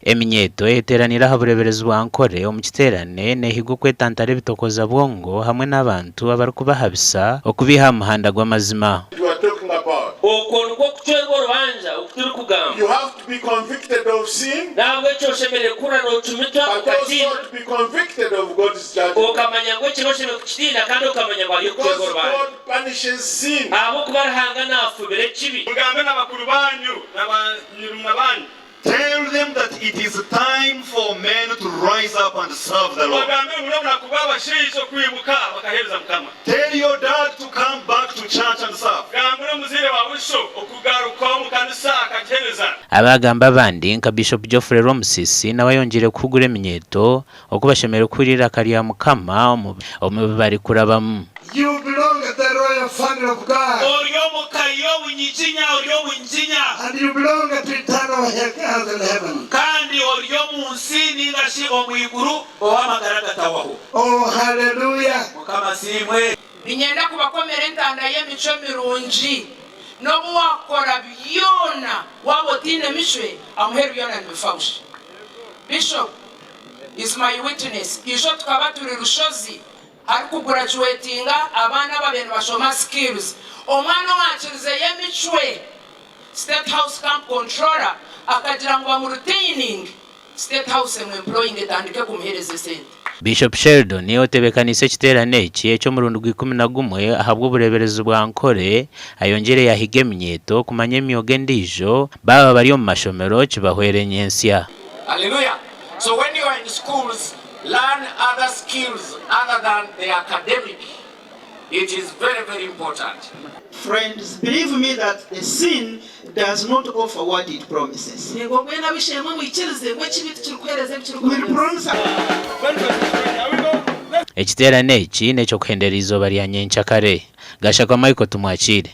Emyinyeto eteranira ha bureeberezi bwa Ankole omu Ekiteerane nehiga kwetantara ebitokooza bwongo hamwe n'abantu abari kubahabisa okubiha muhanda gw'amazima. You have to be convicted of sin, but also to be convicted of God's judgment. Because God punishes sin. Tell them that it is time for men to rise up and serve the Lord. Tell your dad to come back to church and serve. Abagamba abandi nka Bishop Geoffrey Musisi nawe yongere kugura emyinyeto okubashemera kurira kariya mukama omu bari kurabamu. You belong at the royal family of God. And you belong at eternal heaven. Oh, hallelujah. Binyenda kubakomera entanda y'emico mirungi no wakora byona wabotine mishwe amuheru byona nibifawusha. Bishop is my witness. Isho tukaba turi rushozi ari kuguraduatinga abana babene bashoma skills. Omwana wakirize y'emicwe State House camp controller akagira ngo bamurutaining State House employing etandike kumuhereza sente. Bishop Sheldon niyo tebekanise Ekiteerane ekyo mu rundu rw'11 ahabwa ubureeberezi bwa Ankole ayongere yahiga emyinyeto kumanya emyogo endijo baba bari mu mashomero kibahwere nyensya. Hallelujah. So when you are in schools, learn other skills other than the academic. It is very, very important. Friends, believe me that the sin does not offer what it promises. Will promise. Ekiteerane eki nekyo kuhendera izoba lya nyenkya kare. Gashaka Michael tumwakire.